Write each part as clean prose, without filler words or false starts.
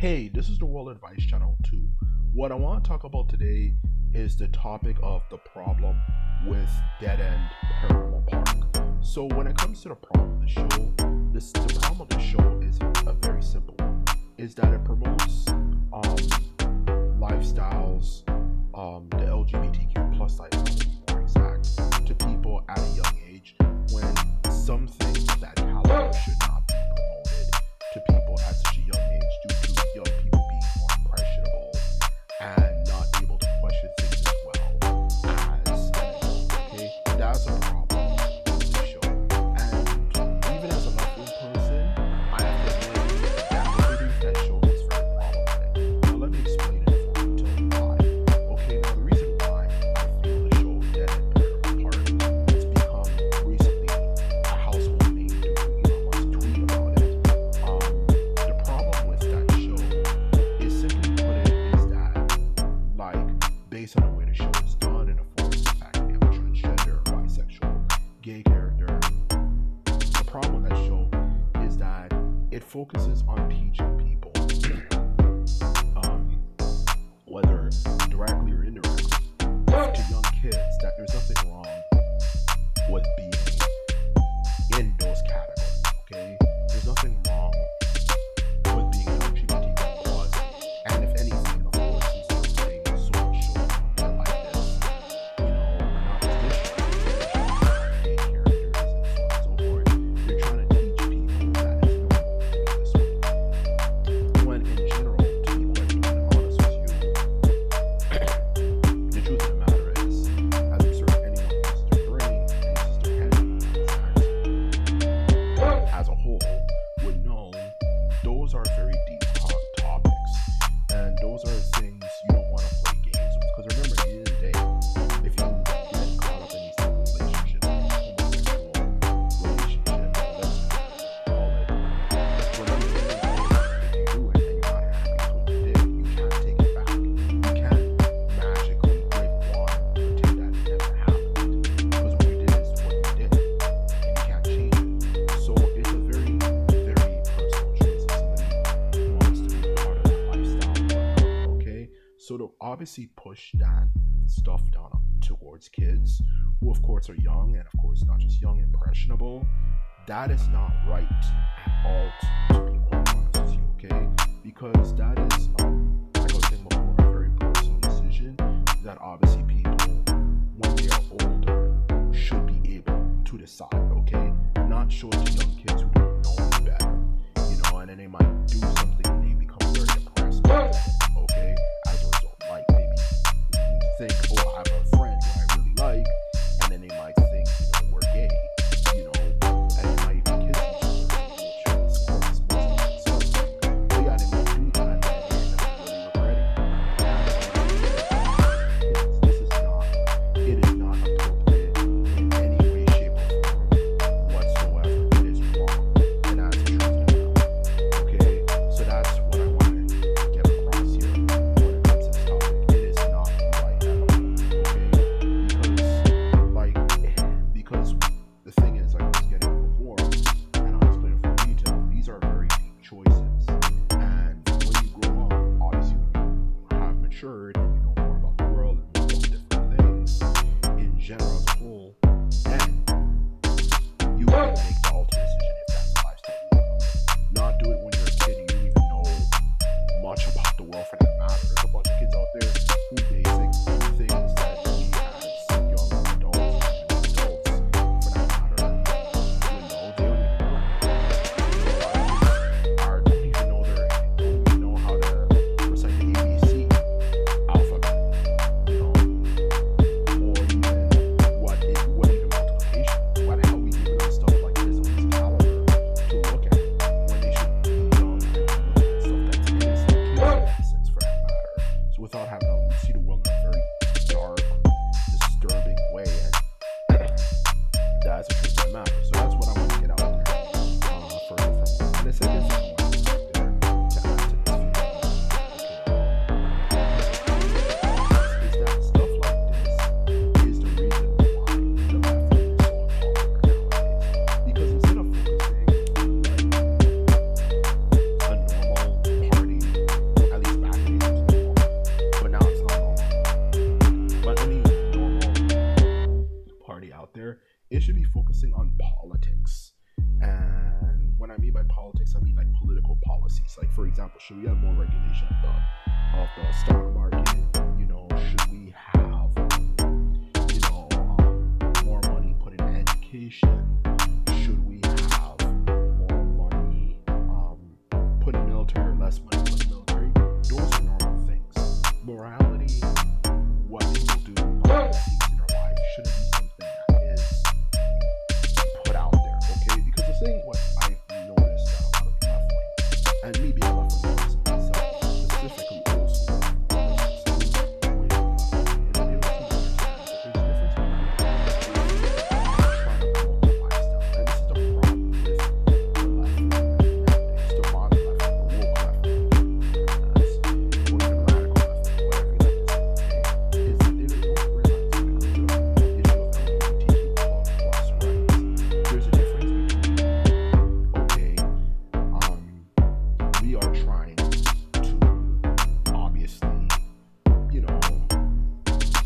Hey, this is the World Advice Channel 2. What I want to talk about today is the topic of the problem with Dead End Paranormal Park. So, when it comes to the problem of the show, the problem of the show is a very simple one. Is that it promotes lifestyles, the LGBTQ plus lifestyle to be more exact, to people at a young age when something of that caliber should not be promoted to people at such a young age due to young people being more impressionable and not able to question things as well as an adult. Okay, that's a problem with the show. And even as a left-wing person, I have to admit that I believe that show is very problematic. Now let me explain it for you, tell you why. Okay, now the reason why I feel the show Dead End Paranormal Park has become recently a household name due to Elon Musk's tweet about it. The problem with that show is simply put it is that, like, based on the way the show is done and of course the fact that we have a transgender, bisexual, gay character, the problem with that show is that it focuses on teaching people, whether directly or indirectly, to young kids that there's nothing wrong with being in those categories, okay? There's nothing wrong with being LGBTQ plus, and if anything, of course, since they're putting so much show on like this, not just this show, gay characters and so on and so forth, they're trying to teach people that it's normal to be this way. When in general, to be quite open and honest with you, the truth of the matter is, as I'm certain anyone uses their brain and uses their head as a whole would know, those are very deep topics, and those are things you don't want to play games with. Because remember, at the end of the day, if you get caught up in these type of relationships, homosexual relationship, lesbian, call it, whatever it is, if you do it and you're not happy with what you did, you can't take it back. You can't magically break one and pretend that it never happened. Because what you did is what you did, and you can't change it. So it's a very, very personal choice if somebody wants to be part of that lifestyle or whatever, okay? So to obviously push that stuff down towards kids, who of course are young, and of course not just young, impressionable, that is not right at all, to be quite honest with you, okay? Because that is, like I was saying before, a very personal decision that obviously people, when they are older, should be able to decide, okay? Not show it to young kids who don't know any better, and then they might do something and they become very depressed by it, okay? As a result, like maybe think, oh, I have a friend who I really like, and then they might think, we're gay, and it might even kiss each other, which of course is most disgusting. But yeah, they might do that, and they end up really regretting it. It is not appropriate in any way, shape, or form whatsoever. It is wrong. policies. Like for example, should we have more regulation of the stock market? Should we have more money put in education? Should we have more money put in military or less money put in military? Those are normal things. Morality, what people do behind the scenes in their life, shouldn't be something that is put out there, okay? Because the thing, what I've noticed that a lot of left wing, and me being a left wing person myself, specifically old school way of and they don't seem to understand that there's a difference between trying to promote the lifestyle. And this is the problem with the left wing nowadays, the modern left wing, the woke left wing, or even radical left wing, whatever you like to say, okay? Is that they don't realize when it comes to the issue of LGBTQ plus rights, there's a difference between, okay, we are trying to obviously,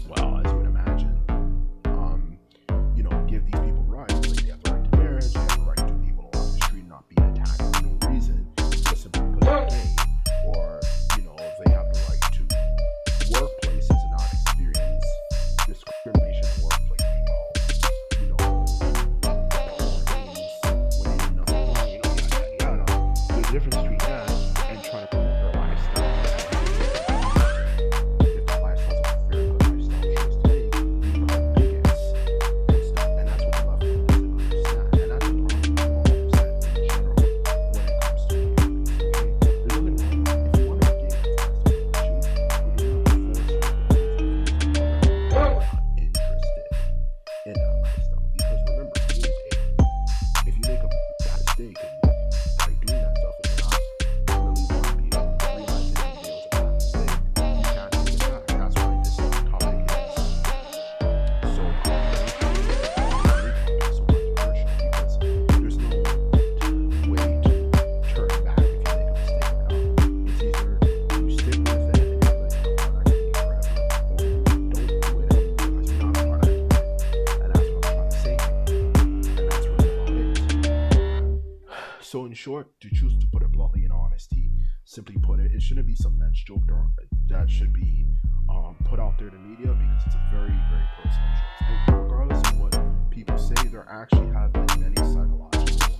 well, as you would imagine, give these people rights. Like they have the right to marriage, they have the right to be able to walk the street and not be attacked for no reason, just simply because they're gay, or they have the right to workplaces and not experience discrimination in the workplace because when they do nothing wrong, yada yada yada. There's a difference between that and trying to promote their lifestyle. If that lifestyle's a very good lifestyle choice to make, we become bigots and stuff. And that's what the left wing doesn't understand. And that's the problem with all of that in general when it comes to gay rights. Okay? There's nothing wrong with if you want to be gay, that's a issue. But you're not forced to we're not interested in that lifestyle. Because remember, at the end of the day, if you make a bad mistake and by doing that stuff and you're not really want to be realizing that it was a bad mistake, you can't take it back. That's why this topic is so controversial. So controversial because there's no way to turn back if you make a mistake or not. It's either you stick with it and you're like, that can be forever, or you don't do it and you realize you're not a part of it. And that's what I'm trying to say. And that's really about it. So in short, to choose to put it bluntly in honesty, simply put it shouldn't be something that's joked or that should be put out there to media because it's a very, very personal choice. And regardless of what people say, there actually have been many psychological